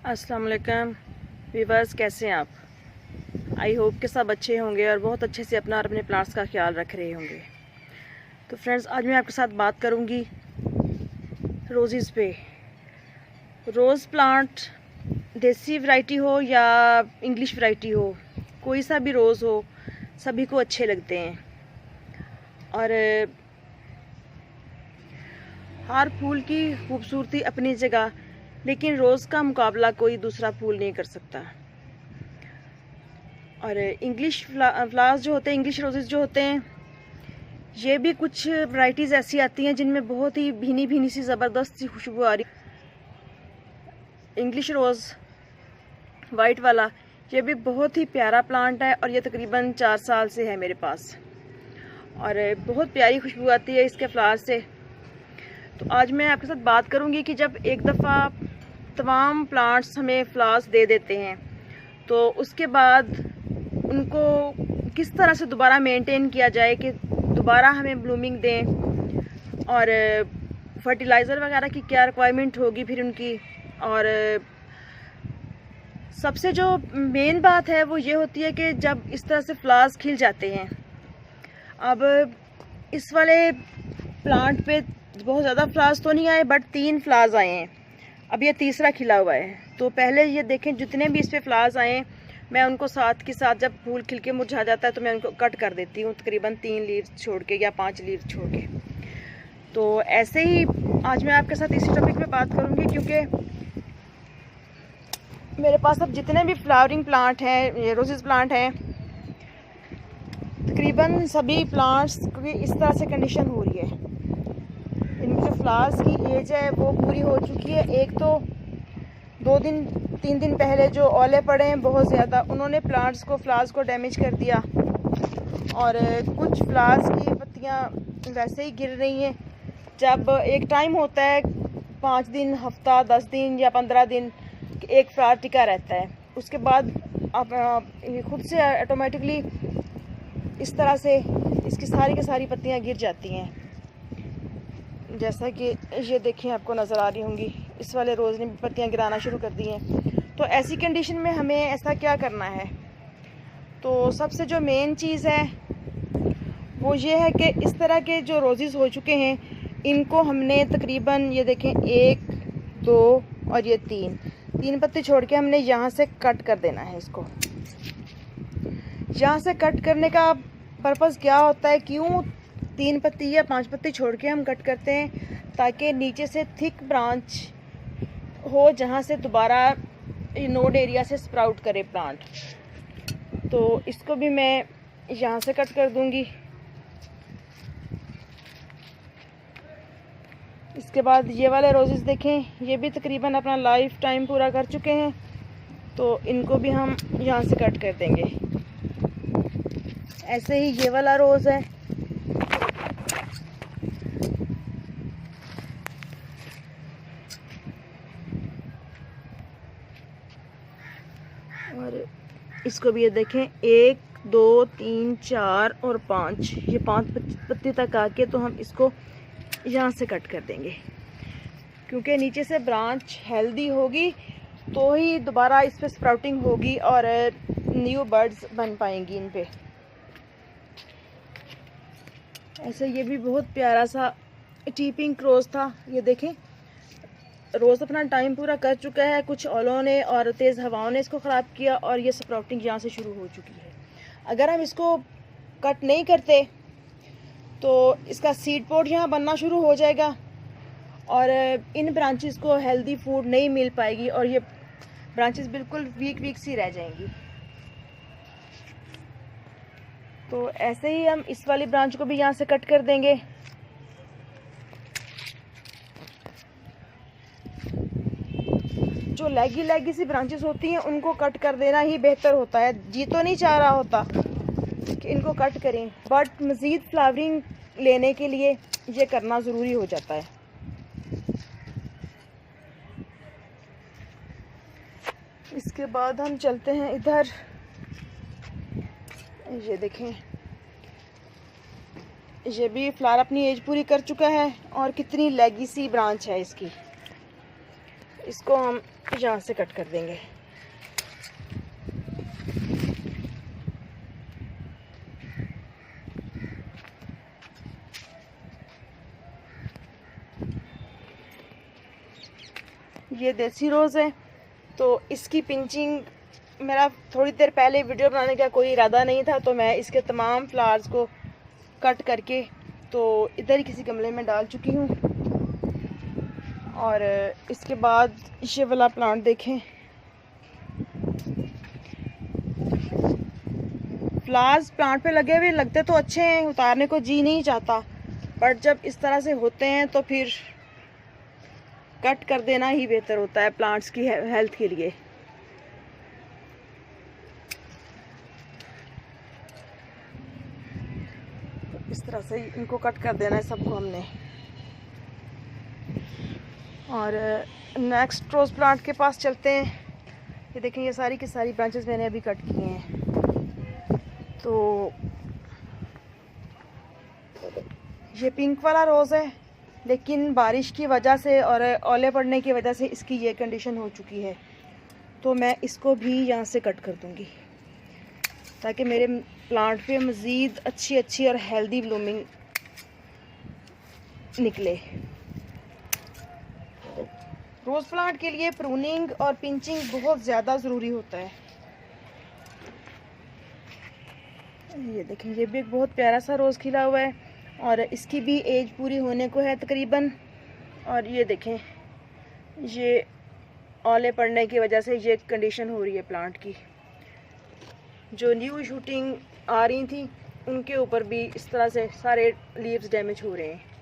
अस्सलाम वालेकुम व्यूअर्स, कैसे हैं आप? आई होप कि सब अच्छे होंगे और बहुत अच्छे से अपना और अपने प्लांट्स का ख्याल रख रहे होंगे। तो फ्रेंड्स, आज मैं आपके साथ बात करूंगी रोज़ेज़ पे। रोज़ प्लांट देसी वैरायटी हो या इंग्लिश वैरायटी हो, कोई सा भी रोज़ हो, सभी को अच्छे लगते हैं। और हर फूल की खूबसूरती अपनी जगह, लेकिन रोज़ का मुकाबला कोई दूसरा फूल नहीं कर सकता। और इंग्लिश फ्लावर्स जो होते हैं, इंग्लिश रोजेज़ जो होते हैं, ये भी कुछ वैरायटीज़ ऐसी आती हैं जिनमें बहुत ही भीनी भीनी सी ज़बरदस्त सी खुशबू आ रही। इंग्लिश रोज़ वाइट वाला, ये भी बहुत ही प्यारा प्लांट है और ये तकरीबन 4 साल से है मेरे पास और बहुत प्यारी खुशबू आती है इसके फ्लावर से। तो आज मैं आपके साथ बात करूंगी कि जब एक दफ़ा तमाम प्लांट्स हमें फ्लावर्स दे देते हैं तो उसके बाद उनको किस तरह से दोबारा मेंटेन किया जाए कि दोबारा हमें ब्लूमिंग दें, और फर्टिलाइज़र वगैरह की क्या रिक्वायरमेंट होगी फिर उनकी। और सबसे जो मेन बात है वो ये होती है कि जब इस तरह से फ्लावर्स खिल जाते हैं, अब इस वाले प्लांट पे बहुत ज़्यादा फ्लावर्स तो नहीं आए बट 3 फ्लावर्स आए हैं, अब ये तीसरा खिला हुआ है। तो पहले ये देखें, जितने भी इस पे फ्लावर्स आए हैं मैं उनको साथ के साथ, जब फूल खिल के मुरझा जाता है तो मैं उनको कट कर देती हूँ, तकरीबन 3 लीव्स छोड़ के या 5 लीव्स छोड़ के। तो ऐसे ही आज मैं आपके साथ इसी टॉपिक पे बात करूँगी, क्योंकि मेरे पास अब जितने भी फ्लावरिंग प्लांट हैं, ये रोजेस प्लांट हैं, तकरीबन सभी प्लांट्स की इस तरह से कंडीशन हो रही है। इनकी जो फ्लावर्स की एज है वो पूरी हो चुकी है। एक तो 2-3 दिन पहले जो ओले पड़े हैं बहुत ज़्यादा, उन्होंने फ्लावर्स को डैमेज कर दिया और कुछ फ्लावर्स की पत्तियां वैसे ही गिर रही हैं। जब एक टाइम होता है 5 दिन, हफ्ता, 10 दिन या 15 दिन एक फ्लावर टिका रहता है, उसके बाद आप खुद से ऑटोमेटिकली इस तरह से इसकी सारी की सारी पत्तियां गिर जाती हैं। जैसा कि ये देखें, आपको नज़र आ रही होंगी, इस वाले रोज़ ने पत्तियां गिराना शुरू कर दी हैं। तो ऐसी कंडीशन में हमें ऐसा क्या करना है? तो सबसे जो मेन चीज़ है वो ये है कि इस तरह के जो रोज़ेज़ हो चुके हैं, इनको हमने तकरीबन, ये देखें, 1, 2 और ये 3 पत्ती छोड़ के हमने यहाँ से कट कर देना है इसको। यहाँ से कट करने का पर्पज़ क्या होता है, क्यों 3 पत्ती या 5 पत्ती छोड़ के हम कट करते हैं? ताकि नीचे से थिक ब्रांच हो जहाँ से दोबारा नोड एरिया से स्प्राउट करे प्लांट। तो इसको भी मैं यहाँ से कट कर दूँगी। इसके बाद ये वाले रोजेस देखें, ये भी तकरीबन अपना लाइफ टाइम पूरा कर चुके हैं, तो इनको भी हम यहाँ से कट कर देंगे। ऐसे ही ये वाला रोज़ है, और इसको भी ये देखें, 1, 2, 3, 4 और 5, ये 5 पत्ती तक आके तो हम इसको यहाँ से कट कर देंगे, क्योंकि नीचे से ब्रांच हेल्दी होगी तो ही दोबारा इस पे स्प्राउटिंग होगी और न्यू बर्ड्स बन पाएंगी इन पे। ऐसे ये भी बहुत प्यारा सा टीपिंग रोज़ था, ये देखें, रोज़ अपना टाइम पूरा कर चुका है। कुछ ओलों ने और तेज़ हवाओं ने इसको ख़राब किया और ये स्प्राउटिंग यहाँ से शुरू हो चुकी है। अगर हम इसको कट नहीं करते तो इसका सीड पोट यहाँ बनना शुरू हो जाएगा और इन ब्रांचेस को हेल्दी फूड नहीं मिल पाएगी और ये ब्रांचेस बिल्कुल वीक सी रह जाएंगी। तो ऐसे ही हम इस वाली ब्रांच को भी यहाँ से कट कर देंगे। जो लैगी सी ब्रांचेस होती हैं उनको कट कर देना ही बेहतर होता है। जी तो नहीं चाह रहा होता कि इनको कट करें, बट मज़ीद फ्लावरिंग लेने के लिए ये करना ज़रूरी हो जाता है। इसके बाद हम चलते हैं इधर, ये देखें, ये भी फ्लावर अपनी एज पूरी कर चुका है और कितनी लैगी सी ब्रांच है इसकी। इसको हम यहाँ से कट कर देंगे। ये देसी रोज़ है, तो इसकी पिंचिंग मेरा थोड़ी देर पहले वीडियो बनाने का कोई इरादा नहीं था, तो मैं इसके तमाम फ्लावर्स को कट करके तो इधर ही किसी गमले में डाल चुकी हूँ। और इसके बाद ये वाला प्लांट देखें, फ्लावर्स प्लांट पे लगे हुए लगते तो अच्छे हैं, उतारने को जी नहीं चाहता, बट जब इस तरह से होते हैं तो फिर कट कर देना ही बेहतर होता है प्लांट्स की हेल्थ के लिए। इस तरह से इनको कट कर देना है सबको हमने। और नेक्स्ट रोज़ प्लांट के पास चलते हैं। ये देखें, ये सारी की सारी ब्रांचेस मैंने अभी कट किए हैं। तो ये पिंक वाला रोज़ है, लेकिन बारिश की वजह से और ओले पड़ने की वजह से इसकी ये कंडीशन हो चुकी है, तो मैं इसको भी यहाँ से कट कर दूँगी ताकि मेरे प्लांट पे मज़ीद अच्छी और हेल्दी ब्लूमिंग निकले। रोज़ प्लांट के लिए प्रूनिंग और पिंचिंग बहुत ज़्यादा ज़रूरी होता है। ये देखें, ये भी एक बहुत प्यारा सा रोज़ खिला हुआ है और इसकी भी एज पूरी होने को है तकरीबन। और ये देखें, ये ओले पड़ने की वजह से ये कंडीशन हो रही है प्लांट की। जो न्यू शूटिंग आ रही थी उनके ऊपर भी इस तरह से सारे लीव्स डैमेज हो रहे हैं।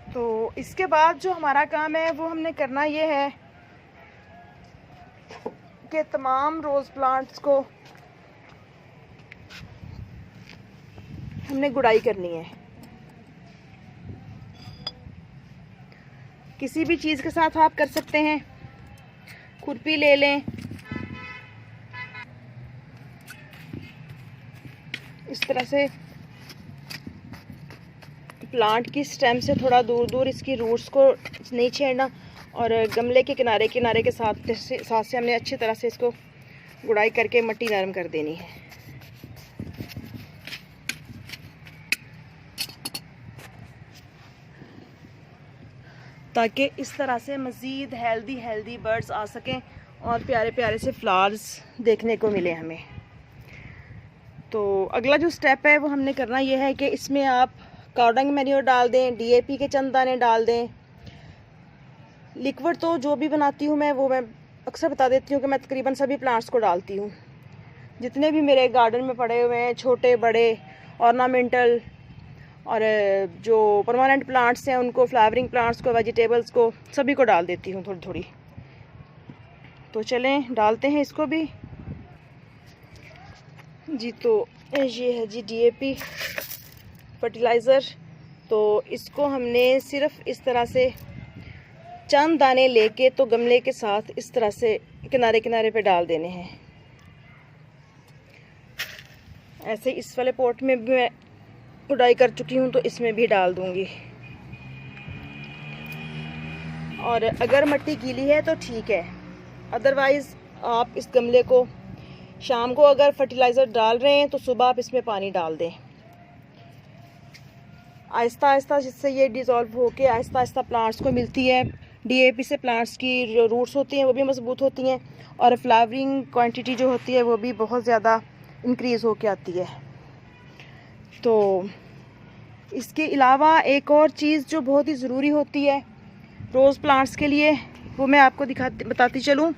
तो इसके बाद जो हमारा काम है वो हमने करना ये है कि तमाम रोज़ प्लांट्स को हमने गुड़ाई करनी है। किसी भी चीज़ के साथ आप कर सकते हैं, खुरपी ले लें, इस तरह से प्लांट की स्टेम से थोड़ा दूर दूर इसकी रूट्स को नहीं छेड़ना, और गमले के किनारे किनारे के साथ से हमने अच्छी तरह से इसको गुड़ाई करके मिट्टी नरम कर देनी है। ताकि इस तरह से मज़ीद हेल्दी बर्ड्स आ सकें और प्यारे प्यारे से फ्लावर्स देखने को मिले हमें। तो अगला जो स्टेप है वो हमने करना ये है कि इसमें आप काउडंग मैन्योर डाल दें, डीएपी के चंद दाने डाल दें। लिक्विड तो जो भी बनाती हूँ मैं वो मैं अक्सर बता देती हूँ कि मैं तकरीबन सभी प्लांट्स को डालती हूँ। जितने भी मेरे गार्डन में पड़े हुए हैं, छोटे बड़े ऑर्नामेंटल और जो परमानेंट प्लांट्स हैं उनको, फ्लावरिंग प्लांट्स को, वेजिटेबल्स को, सभी को डाल देती हूँ थोड़ी थोड़ी। तो चलें डालते हैं इसको भी जी। तो ये है जी डीएपी फर्टिलाइज़र। तो इसको हमने सिर्फ इस तरह से चंद दाने लेके तो गमले के साथ इस तरह से किनारे किनारे पे डाल देने हैं। ऐसे इस वाले पॉट में भी मैं गुड़ाई कर चुकी हूँ तो इसमें भी डाल दूँगी। और अगर मिट्टी गीली है तो ठीक है, अदरवाइज़ आप इस गमले को शाम को अगर फर्टिलाइज़र डाल रहे हैं तो सुबह आप इसमें पानी डाल दें आहिस्ता आहिस्ता, जिससे ये डिज़ोल्व होके आहिस्ता आहिस्ता प्लांट्स को मिलती है। डीएपी से प्लांट्स की जो रूट्स होती हैं वो भी मजबूत होती हैं और फ्लावरिंग क्वांटिटी जो होती है वो भी बहुत ज़्यादा इंक्रीज़ होके आती है। तो इसके अलावा एक और चीज़ जो बहुत ही ज़रूरी होती है रोज़ प्लांट्स के लिए, वो मैं आपको बताती चलूँ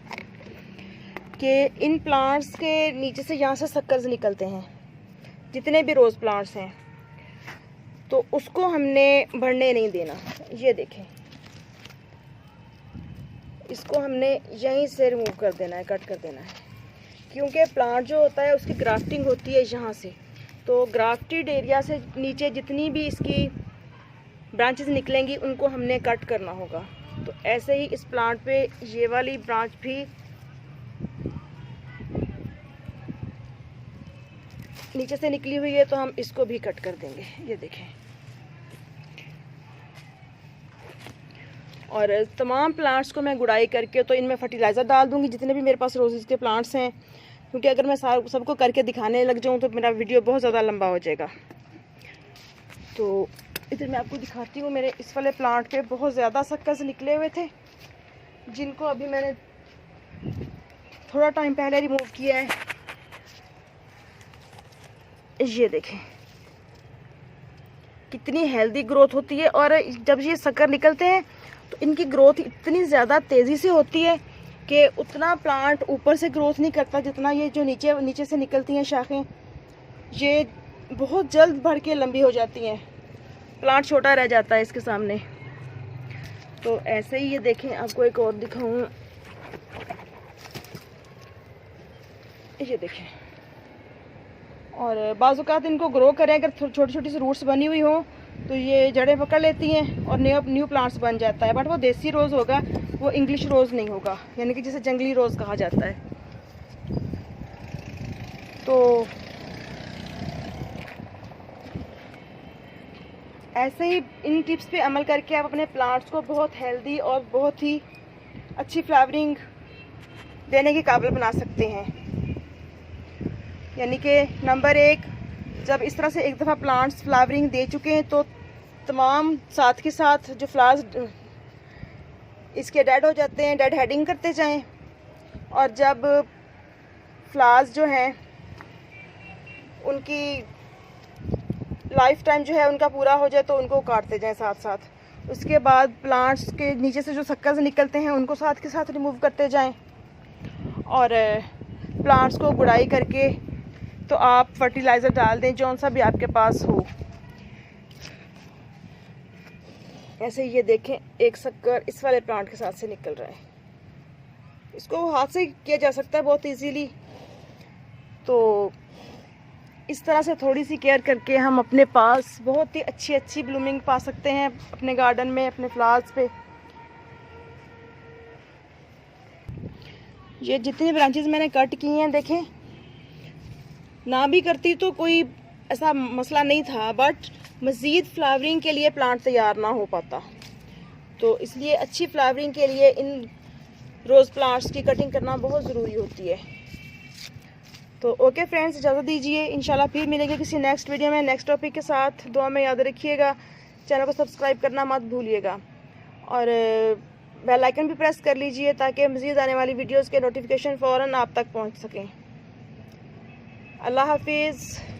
कि इन प्लांट्स के नीचे से यहाँ से सक्कर्स निकलते हैं, जितने भी रोज़ प्लांट्स हैं, तो उसको हमने बढ़ने नहीं देना। ये देखें, इसको हमने यहीं से रिमूव कर देना है, कट कर देना है, क्योंकि प्लांट जो होता है उसकी ग्राफ्टिंग होती है यहाँ से। तो ग्राफ्टेड एरिया से नीचे जितनी भी इसकी ब्रांचेस निकलेंगी उनको हमने कट करना होगा। तो ऐसे ही इस प्लांट पे ये वाली ब्रांच भी नीचे से निकली हुई है, तो हम इसको भी कट कर देंगे। ये देखें, और तमाम प्लांट्स को मैं गुड़ाई करके तो इनमें फर्टिलाइज़र डाल दूँगी, जितने भी मेरे पास रोज़ेज़ के प्लांट्स हैं, क्योंकि अगर मैं सबको करके दिखाने लग जाऊँ तो मेरा वीडियो बहुत ज़्यादा लंबा हो जाएगा। तो इधर मैं आपको दिखाती हूँ, मेरे इस वाले प्लांट पे बहुत ज़्यादा सक्कर्स निकले हुए थे, जिनको अभी मैंने थोड़ा टाइम पहले रिमूव किया है। ये देखें कितनी हेल्दी ग्रोथ होती है, और जब ये शक्कर निकलते हैं तो इनकी ग्रोथ इतनी ज़्यादा तेज़ी से होती है कि उतना प्लांट ऊपर से ग्रोथ नहीं करता जितना ये जो नीचे से निकलती हैं शाखें, ये बहुत जल्द बढ़ के लंबी हो जाती हैं, प्लांट छोटा रह जाता है इसके सामने। तो ऐसे ही ये देखें, आपको एक और दिखाऊं, ये देखें। और बाज़ औक़ात इनको ग्रो करें, अगर छोटी छोटी सी रूट्स बनी हुई हों तो ये जड़ें पकड़ लेती हैं और न्यू प्लांट्स बन जाता है। बट वो देसी रोज़ होगा, वो इंग्लिश रोज़ नहीं होगा, यानी कि जिसे जंगली रोज़ कहा जाता है। तो ऐसे ही इन टिप्स पे अमल करके आप अपने प्लांट्स को बहुत हेल्दी और बहुत ही अच्छी फ्लावरिंग देने के काबिल बना सकते हैं। यानी कि नंबर 1, जब इस तरह से एक दफ़ा प्लांट्स फ्लावरिंग दे चुके हैं तो तमाम साथ के साथ जो फ्लावर्स इसके डेड हो जाते हैं, डेड हेडिंग करते जाएं, और जब फ्लावर्स जो हैं उनकी लाइफ टाइम जो है उनका पूरा हो जाए तो उनको काटते जाएं साथ साथ। उसके बाद प्लांट्स के नीचे से जो सक्कर्स निकलते हैं उनको साथ के साथ रिमूव करते जाएं, और प्लांट्स को गुड़ाई करके तो आप फर्टिलाइज़र डाल दें जौन सा भी आपके पास हो। ऐसे ये देखें, एक शक्कर इस वाले प्लांट के साथ से निकल रहा है, इसको हाथ से किया जा सकता है बहुत इजीली। तो इस तरह से थोड़ी सी केयर करके हम अपने पास बहुत ही अच्छी ब्लूमिंग पा सकते हैं अपने गार्डन में, अपने फ्लावर्स पे। ये जितनी ब्रांचेस मैंने कट की हैं देखें, ना भी करती तो कोई ऐसा मसला नहीं था, बट मज़ीद फ्लावरिंग के लिए प्लांट तैयार ना हो पाता। तो इसलिए अच्छी फ्लावरिंग के लिए इन रोज़ प्लांट्स की कटिंग करना बहुत ज़रूरी होती है। तो ओके फ्रेंड्स, इजाज़त दीजिए, इंशाल्लाह फिर मिलेंगे किसी नेक्स्ट वीडियो में नेक्स्ट टॉपिक के साथ। दुआ में याद रखिएगा, चैनल को सब्सक्राइब करना मत भूलिएगा, और बेल आइकन भी प्रेस कर लीजिए ताकि मज़ीद आने वाली वीडियोज़ के नोटिफिकेशन फ़ौरन आप तक पहुँच सकें। अल्लाह हाफिज़।